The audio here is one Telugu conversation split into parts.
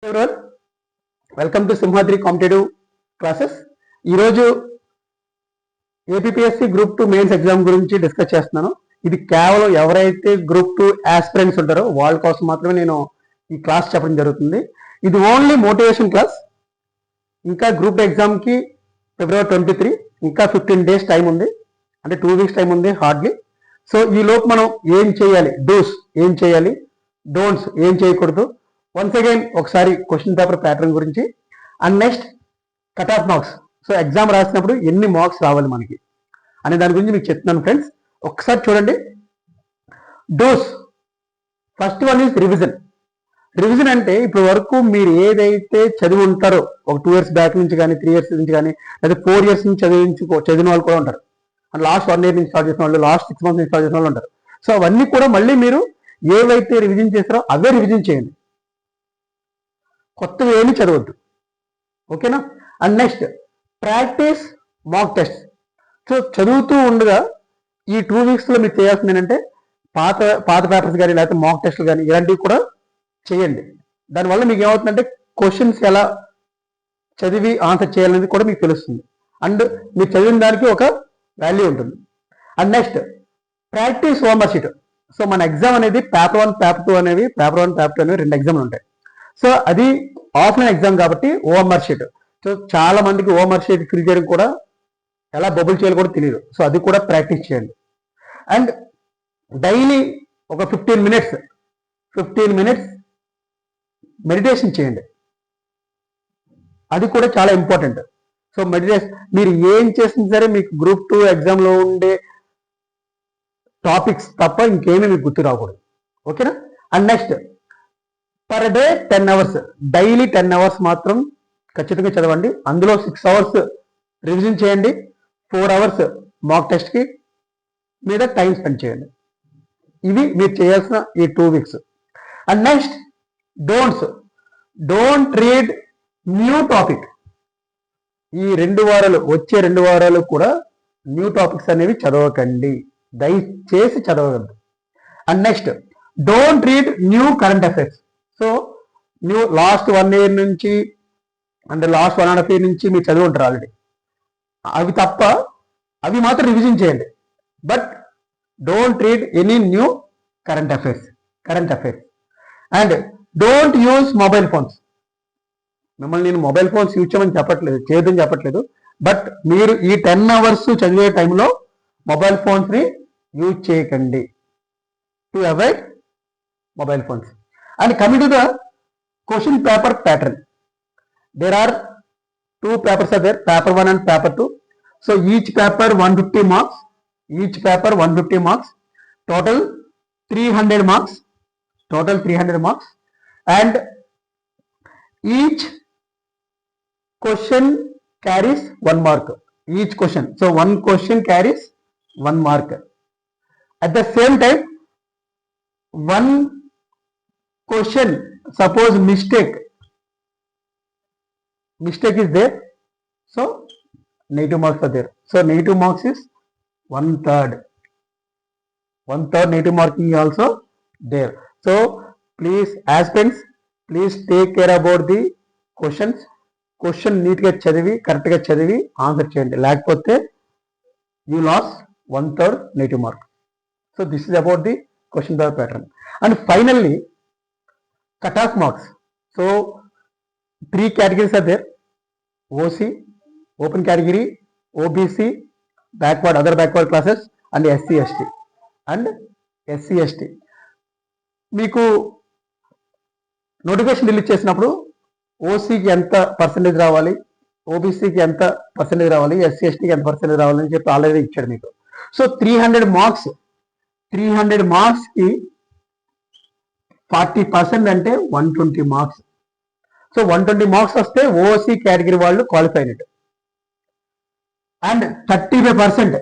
Everyone, welcome to Simhadri competitive classes. ఈరోజు ఏపీఎస్సి గ్రూప్ 2 మెయిన్స్ ఎగ్జామ్ గురించి డిస్కస్ చేస్తున్నాను. ఇది కేవలం ఎవరైతే గ్రూప్ 2 ఆస్పిరెంట్స్ ఉంటారో వాళ్ళ కోసం మాత్రమే నేను ఈ క్లాస్ చెప్పడం జరుగుతుంది. ఇది ఓన్లీ మోటివేషన్ క్లాస్. ఇంకా గ్రూప్ 2 ఎగ్జామ్కి February 23, ఇంకా 15 days టైం ఉంది, అంటే 2 weeks టైం ఉంది హార్డ్లీ. సో ఈ లోపు మనం ఏం చేయాలి, డూస్ ఏం చేయాలి, డోంట్స్ ఏం చేయకూడదు, వన్స్ అగైన్ ఒకసారి క్వశ్చన్ పేపర్ ప్యాటర్న్ గురించి, and next cut off marks. So exam రాసినప్పుడు ఎన్ని మార్క్స్ రావాలి మనకి అనే దాని గురించి మీకు చెప్తున్నాను ఫ్రెండ్స్. ఒకసారి చూడండి. Dose first one is revision. Revision అంటే ఇప్పుడు వరకు మీరు ఏదైతే చదివి ఉంటారో, ఒక 2 years బ్యాక్ నుంచి కానీ 3 years నుంచి కానీ లేదా 4 years నుంచి చదివిన వాళ్ళు కూడా ఉంటారు. అండ్ లాస్ట్ 1 year నుంచి స్టార్ట్ చేసిన వాళ్ళు, లాస్ట్ 6 months నుంచి స్టార్ట్ చేసిన వాళ్ళు ఉంటారు. సో అవన్నీ కూడా మళ్ళీ మీరు ఏవైతే రివిజన్ చేస్తారో అవే రివిజన్ చేయండి, కొత్తవి ఏమి చదవద్దు. ఓకేనా? And next practice mock test. So చదువుతూ ఉండగా ఈ 2 weeks మీరు చేయాల్సింది ఏంటంటే పాత పేపర్స్ కానీ లేకపోతే మాక్ టెస్ట్లు కానీ ఇలాంటివి కూడా చేయండి. దానివల్ల మీకు ఏమవుతుందంటే క్వశ్చన్స్ ఎలా చదివి ఆన్సర్ చేయాలనేది కూడా మీకు తెలుస్తుంది, అండ్ మీరు చదివిన దానికి ఒక వాల్యూ ఉంటుంది. And next practice homework sheet. So మన ఎగ్జామ్ అనేది పేపర్ 1 పేపర్ 2 అనేవి, పేపర్ 1 పేపర్ 2 అనేవి 2 ఎగ్జామ్లు ఉంటాయి. సో అది ఆఫ్లైన్ ఎగ్జామ్ కాబట్టి ఓఎంఆర్ షీట్. సో చాలా మందికి ఓఎంఆర్ షీట్ ఫిల్ చేయడం కూడా, ఎలా బబుల్ చేయాలి కూడా తెలియదు. సో అది కూడా ప్రాక్టీస్ చేయండి. అండ్ డైలీ ఒక 15 minutes మెడిటేషన్ చేయండి, అది కూడా చాలా ఇంపార్టెంట్. సో మెడిటేషన్ మీరు ఏం చేసినా సరే మీకు గ్రూప్ 2 ఎగ్జామ్లో ఉండే టాపిక్స్ తప్ప ఇంకేమీ మీకు గుర్తు రాకూడదు. ఓకేనా? And next per day 10 hours, daily 10 hours మాత్రం ఖచ్చితంగా చదవండి. అందులో 6 hours రివిజన్ చేయండి, 4 hours మాక్ టెస్ట్కి మీద టైం స్పెండ్ చేయండి. ఇవి మీరు చేయాల్సిన ఈ 2 weeks. And next don't read new topic. ఈ 2 వారాలు, వచ్చే 2 వారాలు కూడా న్యూ టాపిక్స్ అనేవి చదవకండి, దయచేసి చదవగలరు. And next don't read new current affairs. So new last 1 year నుంచి అంటే లాస్ట్ 1.5 year నుంచి మీరు చదివి ఉంటారు ఆల్రెడీ, అవి తప్ప అవి మాత్రం రివిజన్ చేయండి. But don't read any new current affairs. And don't use mobile phones. మిమ్మల్ని నేను మొబైల్ ఫోన్స్ యూజ్ చేయదని చెప్పట్లేదు, బట్ మీరు ఈ 10 hours చదివే టైంలో మొబైల్ ఫోన్స్ని యూజ్ చేయకండి, to avoid mobile phones. And coming to the question paper pattern, there are 2 papers are there, paper 1 and paper 2. So each paper 150 marks, total 300 marks, and each question carries 1 mark. Each question, so one question carries 1 mark. At the same time, one question, suppose mistake is there, so negative marks are there. So negative marks is 1/3 negative marking also there. So please aspirants, please take care about the questions. Question neat గా చదివి, కరెక్ట్ గా చదివి ఆన్సర్ చేయండి, లేకపోతే you lost 1/3 negative mark. So this is about the question paper pattern. And finally cut off marks. So 3 categories are there: OC, open category, OBC, other backward classes, and SC ST. మీకు నోటిఫికేషన్ రిలీజ్ చేసినప్పుడు ఓసీకి ఎంత పర్సెంటేజ్ రావాలి, ఓబీసీకి ఎంత పర్సెంటేజ్ రావాలి, SC STకి ఎంత పర్సెంటేజ్ రావాలని చెప్పి ఆల్రెడీ ఇచ్చాడు మీకు. సో 300 మార్క్స్కి 40% అంటే 120 మార్క్స్. సో 120 మార్క్స్ వస్తే ఓసీ కేటగిరీ వాళ్ళు క్వాలిఫై అయినట్టు. అండ్ 35%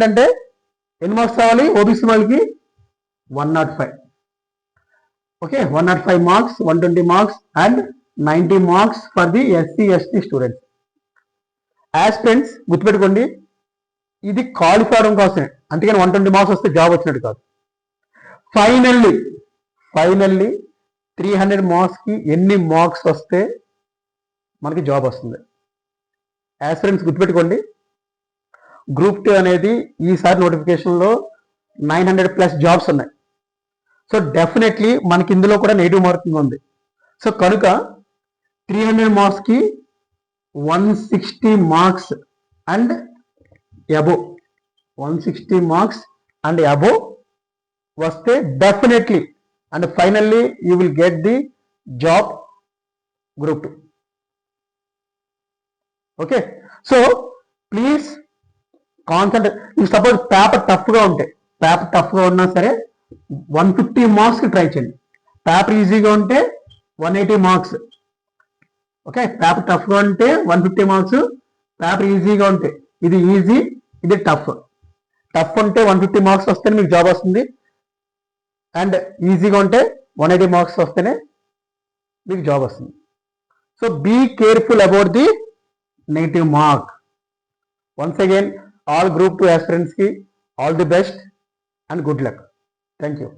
అంటే ఎన్ని మార్క్స్ రావాలి ఓబీసీ వాళ్ళకి? 105. Okay, 105 marks, 120 marks and 90 marks for the SC ST students. Aspirants గుర్తుపెట్టుకోండి, ఇది క్వాలిఫై అవడం కోసమే, అందుకని 120 మార్క్స్ వస్తే జాబ్ వచ్చినట్టు కాదు. ఫైనల్లీ 300 మార్క్స్కి ఎన్ని మార్క్స్ వస్తే మనకి జాబ్ వస్తుంది. యాస్పిరెంట్స్ గుర్తుపెట్టుకోండి, గ్రూప్ 2 అనేది ఈసారి నోటిఫికేషన్లో 900+ జాబ్స్ ఉన్నాయి. సో డెఫినెట్లీ మనకి ఇందులో కూడా నెగిటివ్ మార్కింగ్ ఉంది. సో కనుక 300 మార్క్స్కి 160 marks and above 160 marks and above వస్తే definitely and finally you will get the job group 2. Okay, so please concentrate. Suppose paper టఫ్గా ఉన్నా సరే 150 మార్క్స్కి ట్రై చేయండి. పేపర్ ఈజీగా ఉంటే 180 మార్క్స్. ఓకే, పేపర్ టఫ్గా ఉంటే 150 మార్క్స్, పేపర్ ఈజీగా ఉంటే ఇది ఈజీ, ఇది టఫ్ ఉంటే 150 మార్క్స్ వస్తేనే మీకు జాబ్ వస్తుంది, అండ్ ఈజీగా ఉంటే 180 మార్క్స్ వస్తేనే మీకు జాబ్ వస్తుంది. So be careful about the negative mark. Once again all group 2 aspirants కి all the best and good luck. Thank you.